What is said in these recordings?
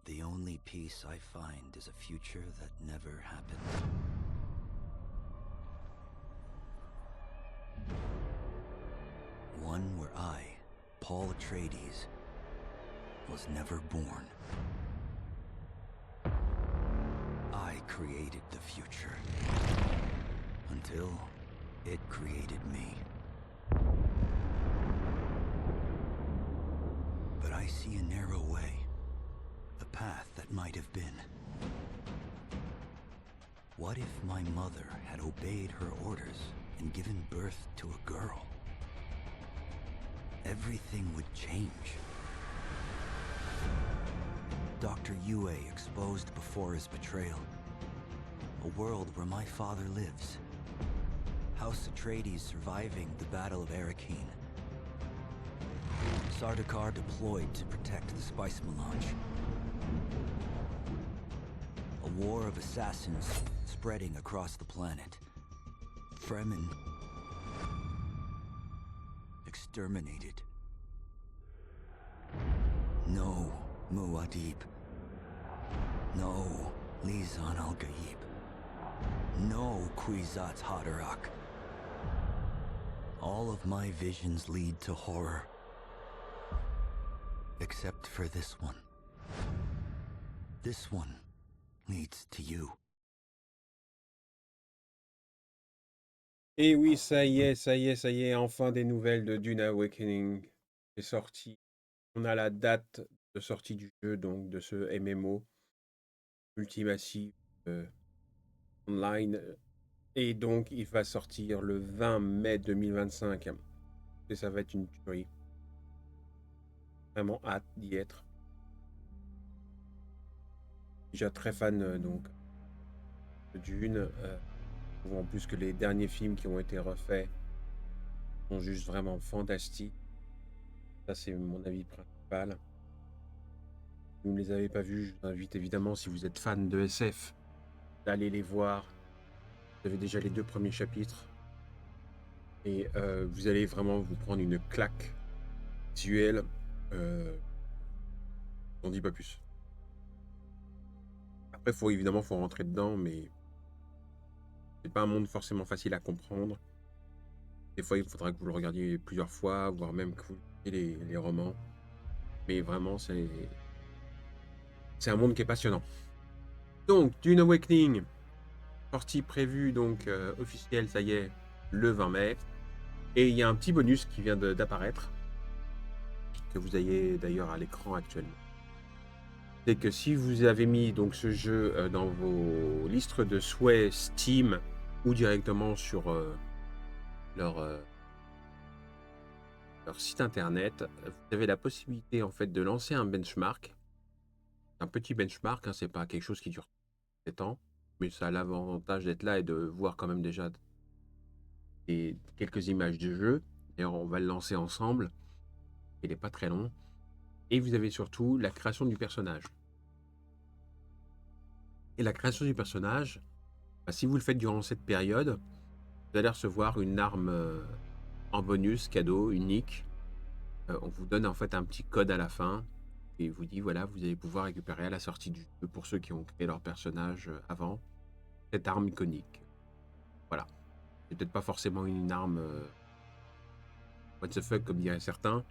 the only peace I find is a future that never happened. One where I, Paul Atreides, was never born. I created the future. Until it created me. But I see a narrow way. A path that might have been. What if my mother had obeyed her orders and given birth to a girl? Everything would change. Dr. Yue exposed before his betrayal. A world where my father lives. House Atreides surviving the Battle of Arrakeen. Sardaukar deployed to protect the spice melange. A war of assassins spreading across the planet. Fremen exterminated. No Muad'Dib. No Lisan al-Gaib. No Kwisatz Haderach. All of my visions lead to horror. Except for this one. This one leads to you. Et oui, ça y est, ça y est, ça y est, enfin des nouvelles de Dune Awakening. C'est sorti. On a la date de sortie du jeu, donc de ce MMO Multimassive Online. Et donc, il va sortir le 20 mai 2025. Et ça va être une tuerie. Vraiment hâte d'y être. Déjà très fan donc de Dune. En plus que les derniers films qui ont été refaits sont juste vraiment fantastiques. Ça, c'est mon avis principal. Si vous ne les avez pas vus, je vous invite évidemment, si vous êtes fan de SF, d'aller les voir. Vous avez déjà les 2 premiers chapitres. Et vous allez vraiment vous prendre une claque visuelle. On dit pas plus. Après, évidemment, faut rentrer dedans, mais c'est pas un monde forcément facile à comprendre. Des fois, il faudra que vous le regardiez plusieurs fois, voire même que vous lisiez les romans. Mais vraiment, c'est un monde qui est passionnant. Donc, Dune Awakening, sortie prévue, donc officielle, ça y est, le 20 mai. Et il y a un petit bonus qui vient d'apparaître, que vous ayez d'ailleurs à l'écran actuellement. C'est que si vous avez mis donc ce jeu dans vos listes de souhaits Steam ou directement sur leur site internet, vous avez la possibilité en fait de lancer un benchmark, un petit benchmark, hein, c'est pas quelque chose qui dure 7 ans, mais ça a l'avantage d'être là et de voir quand même déjà quelques images de jeu. D'ailleurs, on va le lancer ensemble. Il n'est pas très long. Et vous avez surtout la création du personnage. Et la création du personnage, si vous le faites durant cette période, vous allez recevoir une arme en bonus, cadeau, unique. On vous donne en fait un petit code à la fin et vous dit voilà, vous allez pouvoir récupérer à la sortie du jeu, pour ceux qui ont créé leur personnage avant, cette arme iconique. Voilà. C'est peut-être pas forcément une arme what the fuck comme diraient certains,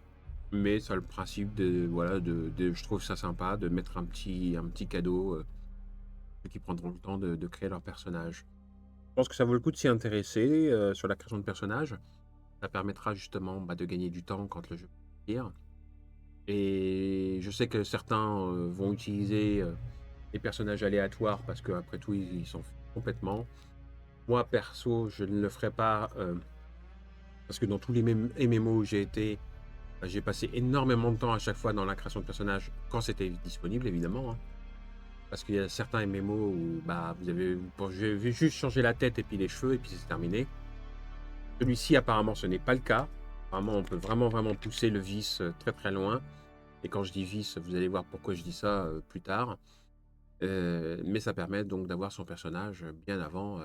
mais ça a le principe je trouve ça sympa de mettre un petit cadeau ceux qui prendront le temps de créer leur personnage. Je pense que ça vaut le coup de s'y intéresser sur la création de personnage. Ça permettra justement de gagner du temps quand le jeu va sortir. Et je sais que certains vont utiliser les personnages aléatoires parce qu'après tout, ils s'en foutent complètement. Moi, perso, je ne le ferai pas parce que dans tous les MMO où j'ai été, j'ai passé énormément de temps à chaque fois dans la création de personnages quand c'était disponible, évidemment. Hein. Parce qu'il y a certains MMO où je vais juste changer la tête et puis les cheveux et puis c'est terminé. Celui-ci, apparemment, ce n'est pas le cas. Apparemment, on peut vraiment pousser le vice très très loin. Et quand je dis vice, vous allez voir pourquoi je dis ça plus tard. Mais ça permet donc d'avoir son personnage bien avant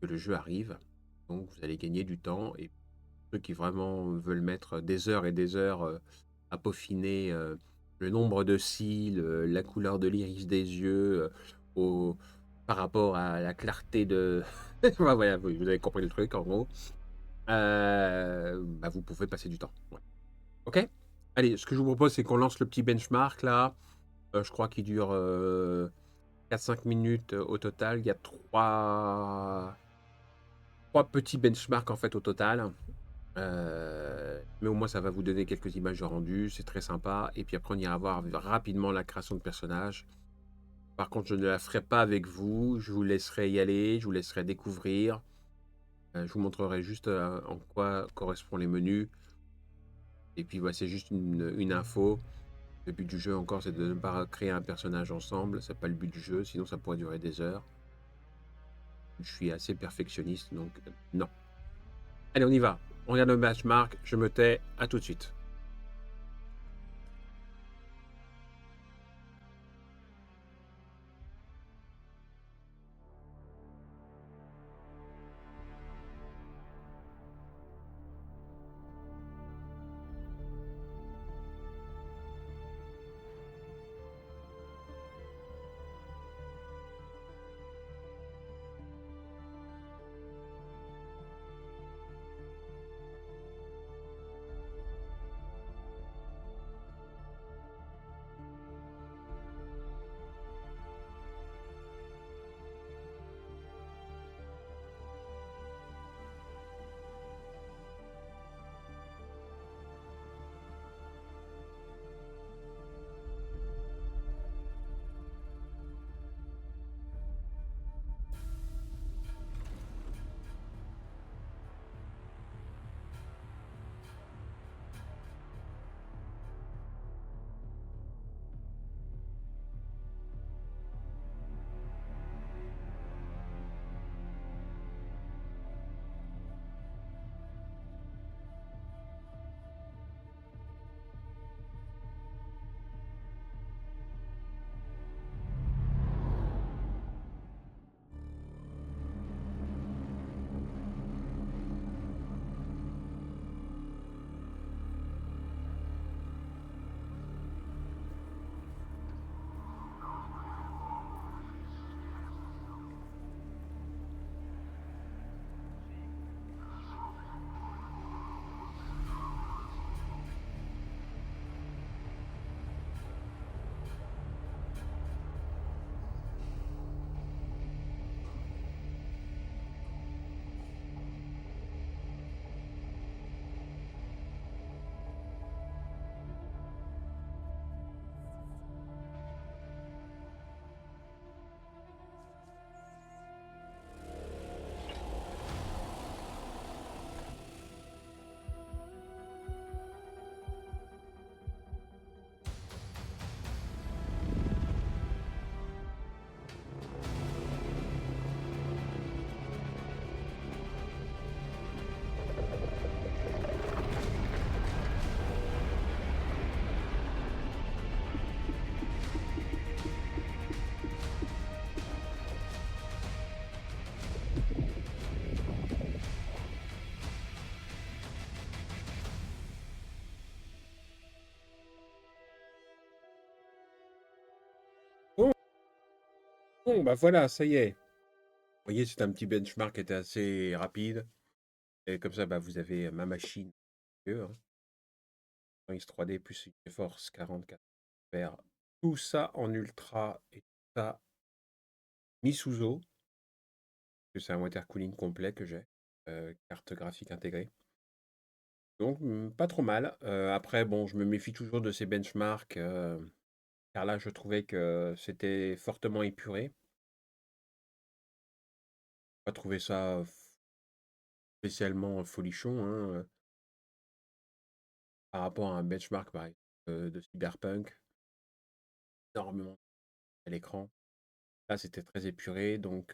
que le jeu arrive. Donc vous allez gagner du temps. Et ceux qui vraiment veulent mettre des heures et des heures à peaufiner le nombre de cils, la couleur de l'iris des yeux, au par rapport à la clarté de ouais, voilà, vous avez compris le truc en gros. Bah, vous pouvez passer du temps. Ouais. OK? Allez, ce que je vous propose, c'est qu'on lance le petit benchmark là. Je crois qu'il dure, 4-5 minutes, au total. Il y a trois petits benchmarks en fait au total. Mais au moins ça va vous donner quelques images de rendu, c'est très sympa. Et puis après on ira voir rapidement la création de personnages. Par contre, je ne la ferai pas avec vous, je vous laisserai y aller, je vous laisserai découvrir. Je vous montrerai juste, en quoi correspondent les menus. Et puis voilà, c'est juste une info. Le but du jeu encore, c'est de ne pas créer un personnage ensemble, c'est pas le but du jeu, sinon ça pourrait durer des heures. Je suis assez perfectionniste, donc non. Allez, on y va. On regarde le benchmark, je me tais, à tout de suite. Bon, bon, bah voilà, ça y est. Vous voyez, c'est un petit benchmark qui était assez rapide. Et comme ça, bah, vous avez ma machine, hein, X 3D plus une GeForce 44 faire tout ça en ultra et tout ça mis sous eau, que c'est un water cooling complet que j'ai, carte graphique intégrée. Donc, pas trop mal. Après, bon, je me méfie toujours de ces benchmarks, car là, je trouvais que c'était fortement épuré. Pas trouvé ça spécialement folichon, hein, par rapport à un benchmark, par exemple, de Cyberpunk, énormément à l'écran. Là, c'était très épuré, donc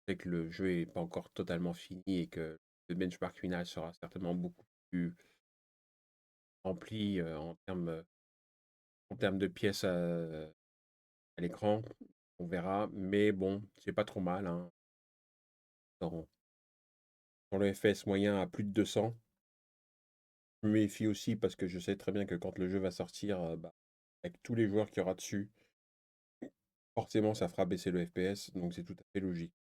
c'est que le jeu est pas encore totalement fini et que le benchmark final sera certainement beaucoup plus rempli, en termes de pièces à l'écran. On verra, mais bon, c'est pas trop mal, hein. Dans dans le FPS moyen à plus de 200. Je me méfie aussi parce que je sais très bien que quand le jeu va sortir, bah, avec tous les joueurs qu'il y aura dessus, forcément ça fera baisser le FPS, donc c'est tout à fait logique.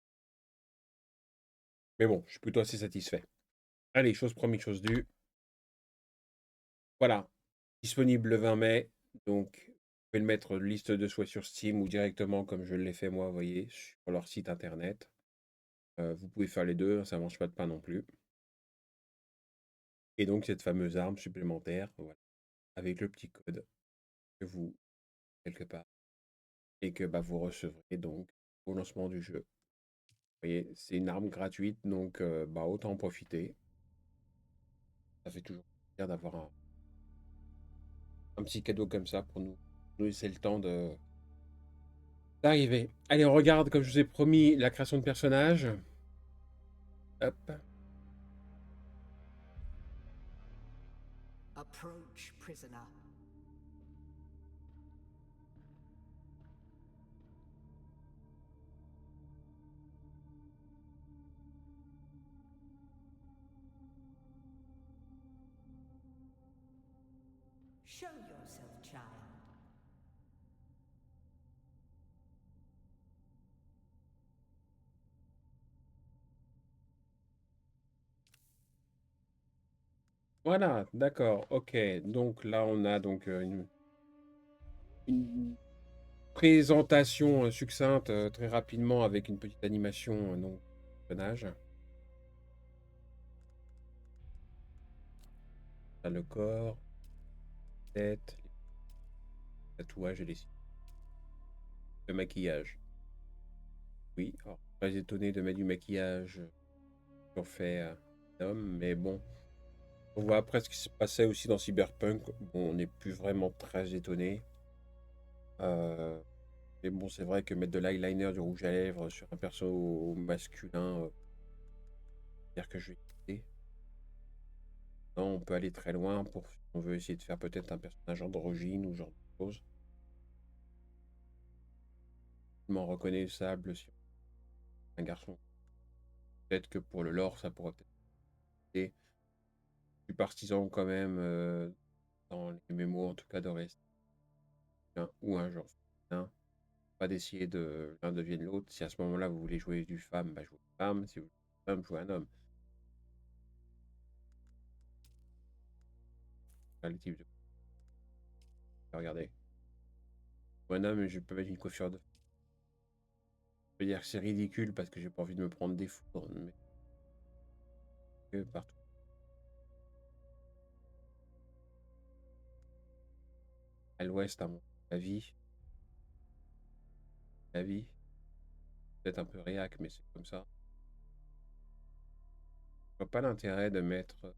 Mais bon, je suis plutôt assez satisfait. Allez, chose promise, chose due. Voilà, disponible le 20 mai, donc vous pouvez le mettre liste de souhaits sur Steam ou directement comme je l'ai fait moi, vous voyez, sur leur site internet. Vous pouvez faire les deux, hein, ça mange pas de pain non plus. Et donc cette fameuse arme supplémentaire, voilà, avec le petit code que vous quelque part et que bah, vous recevrez donc au lancement du jeu. Vous voyez, c'est une arme gratuite, donc bah, autant en profiter. Ça fait toujours plaisir d'avoir un petit cadeau comme ça pour nous laisser le temps d'arriver. Allez, on regarde, comme je vous ai promis, la création de personnages. Hop. Approach, prisoner. Show yourself, child. Voilà, d'accord, ok. Donc là, on a donc une présentation succincte très rapidement avec une petite animation donc personnage. Là, le corps, tête, les tatouages et les signes. Le maquillage. Oui, alors, très étonné de mettre du maquillage sur fait un homme, mais bon, on voit après ce qui se passait aussi dans Cyberpunk. Bon, on n'est plus vraiment très étonné. Mais bon, c'est vrai que mettre de l'eyeliner, du rouge à lèvres sur un perso masculin, dire que je vais quitter. Non, on peut aller très loin pour si on veut essayer de faire peut-être un personnage androgyne ou ce genre de choses. Vraiment reconnaissable sur un garçon. Peut-être que pour le lore, ça pourrait peut-être aider. Je suis partisan quand même dans les mémos en tout cas de rester ou un genre féminin. Pas d'essayer de l'un devienne l'autre. Si à ce moment-là vous voulez jouer du femme, bah jouez une femme. Si vous voulez une femme, jouez un homme. Voilà le type de. Regardez. Pour un homme, je peux mettre une coiffure de. Je peux dire que c'est ridicule parce que j'ai pas envie de me prendre des foudres, mais que partout. À l'ouest, à mon avis, peut-être un peu réac, mais c'est comme ça. Je vois pas l'intérêt de mettre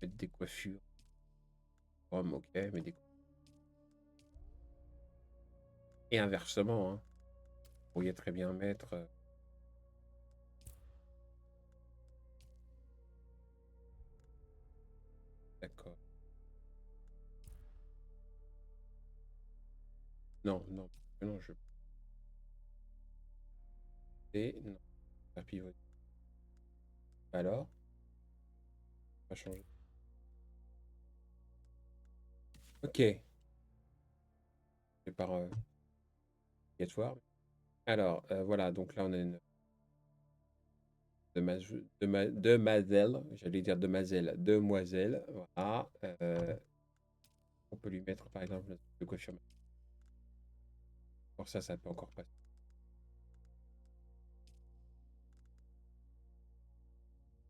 des coiffures. Hommes, ok, mais des. Et inversement, hein. Vous pourriez très bien mettre. D'accord. Non, non, non, je. Et non, pas pivoter. Alors, on va changer. Ok. C'est par obligatoire. Alors, voilà, donc là on a une demoiselle, j'allais dire demoiselle, voilà. On peut lui mettre par exemple le coiffure. Pour ça, ça peut encore passer.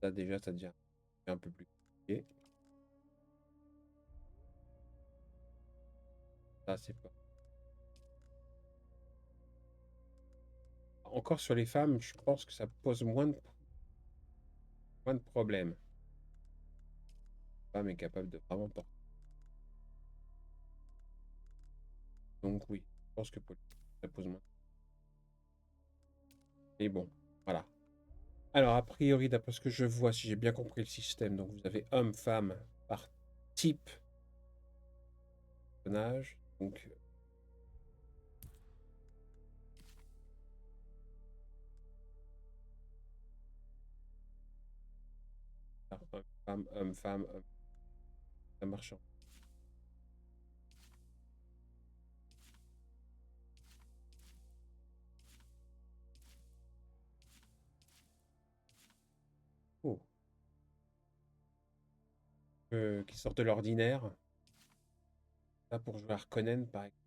Ça déjà, ça devient un peu plus compliqué. Ça, c'est pas. Encore sur les femmes, je pense que ça pose moins de problèmes. La femme est capable de vraiment porter. Donc oui, je pense que ça pose moins. Mais bon, voilà. Alors, a priori, d'après ce que je vois, si j'ai bien compris le système, donc vous avez homme, femme par type personnage. Donc, homme, femme, homme, femme, homme. Ça marche. qui sortent de l'ordinaire. Là, pour jouer à Harkonnen, par exemple.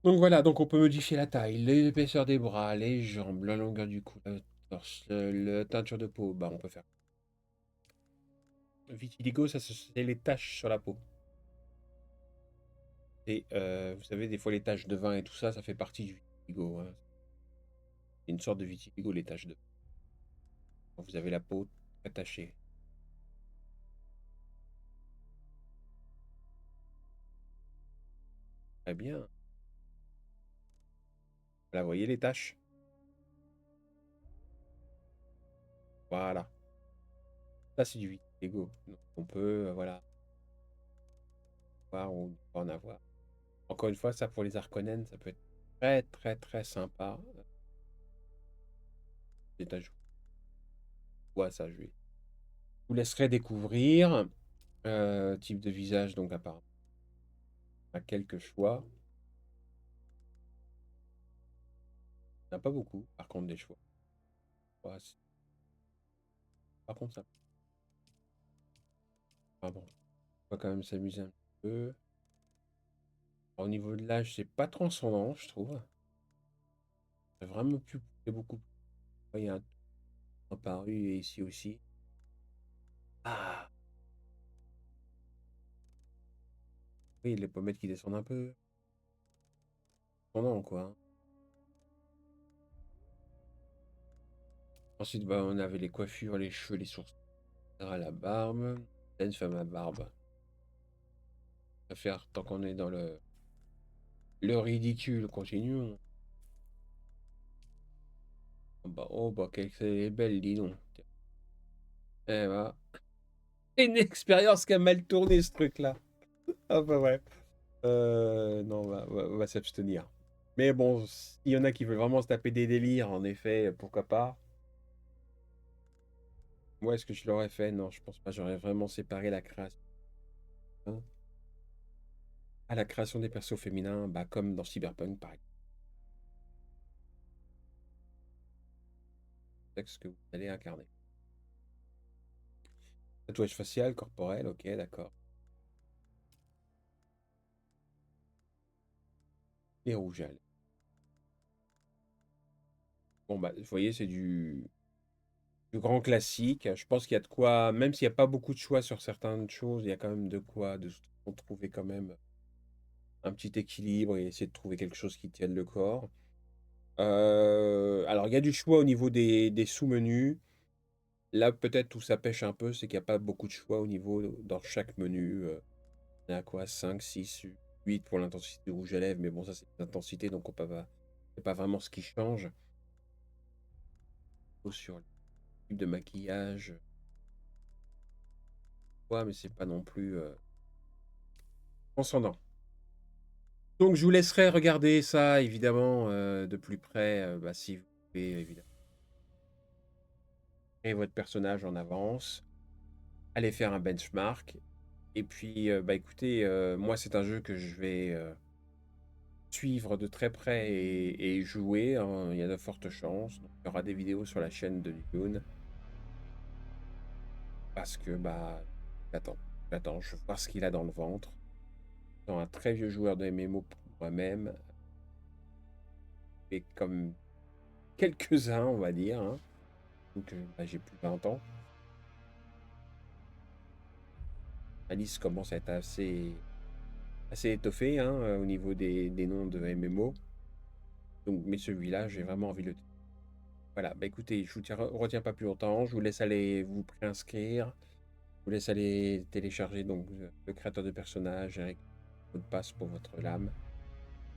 Donc voilà, donc on peut modifier la taille, l'épaisseur des bras, les jambes, la longueur du cou, le torse, la teinture de peau. Bah, on peut faire. Vitiligo, ça, c'est les taches sur la peau. Et vous savez, des fois, les taches de vin et tout ça, ça fait partie du vitiligo, hein. C'est une sorte de vitiligo, les taches de. Quand vous avez la peau attachée. Très bien. Là, vous voyez les taches? Voilà. Ça, c'est du vitiligo. Donc, on peut, voilà, voir ou ne pas en avoir. Encore une fois, ça pour les Harkonnen, ça peut être très très très sympa. C'est à jouer. Ouais, ça, je vous laisserai découvrir. Type de visage, donc apparemment. On a quelques choix. Il n'y en a pas beaucoup, par contre, des choix. Ouais, par contre, ça. Ah bon, on va quand même s'amuser un petit peu. Au niveau de l'âge, c'est pas transcendant, je trouve. C'est vraiment plus c'est beaucoup. Il y a un apparu et ici aussi. Ah oui, les pommettes qui descendent un peu. Pendant quoi, hein. Ensuite, bah, on avait les coiffures, les cheveux, les sourcils, la barbe. Là, une femme à barbe. On va faire tant qu'on est dans le ridicule, continuons. Oh bah, qu'elle est belle, dis donc. Eh bah, c'est une expérience qui a mal tourné ce truc-là. Ah bah ouais. Non, on va s'abstenir. Mais bon, s'il y en a qui veulent vraiment se taper des délires, en effet, pourquoi pas. Moi, est-ce que je l'aurais fait? Non, je pense pas. J'aurais vraiment séparé la création, hein, à la création des persos féminins, bah, comme dans Cyberpunk, par exemple. C'est ce que vous allez incarner. Tatouage facial, corporel, ok, d'accord. Et rouge à lèvres. Bon, bah, vous voyez, c'est du grand classique. Je pense qu'il y a de quoi, même s'il n'y a pas beaucoup de choix sur certaines choses, il y a quand même de quoi de trouver quand même un petit équilibre et essayer de trouver quelque chose qui tienne le corps. Alors, il y a du choix au niveau des sous-menus. Là, peut-être où ça pêche un peu, c'est qu'il n'y a pas beaucoup de choix au niveau dans chaque menu. Il y a quoi? 5, 6, 8 pour l'intensité du rouge à lèvres, mais bon, ça c'est l'intensité, donc on peut pas, c'est pas vraiment ce qui change. Sur le type de maquillage, ouais, mais c'est pas non plus transcendant. Donc, je vous laisserai regarder ça, évidemment, de plus près, bah, si vous pouvez, évidemment. Et votre personnage en avance. Allez faire un benchmark. Et puis, bah écoutez, moi, c'est un jeu que je vais suivre de très près et jouer, hein. Il y a de fortes chances. Donc, il y aura des vidéos sur la chaîne de Dune. Parce que, bah, j'attends, je veux voir ce qu'il a dans le ventre. Dans un très vieux joueur de MMO pour moi-même. Et comme quelques-uns, on va dire, hein. Donc, bah, j'ai plus de 20 ans. Alice commence à être assez étoffée, hein, au niveau des noms de MMO. Donc, mais celui-là, j'ai vraiment envie de le. Voilà, bah écoutez, je vous retiens pas plus longtemps. Je vous laisse aller vous préinscrire. Je vous laisse aller télécharger donc le créateur de personnage avec mot de passe pour votre lame.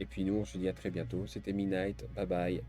Et puis nous, on se dit à très bientôt. C'était Midnight. Bye bye.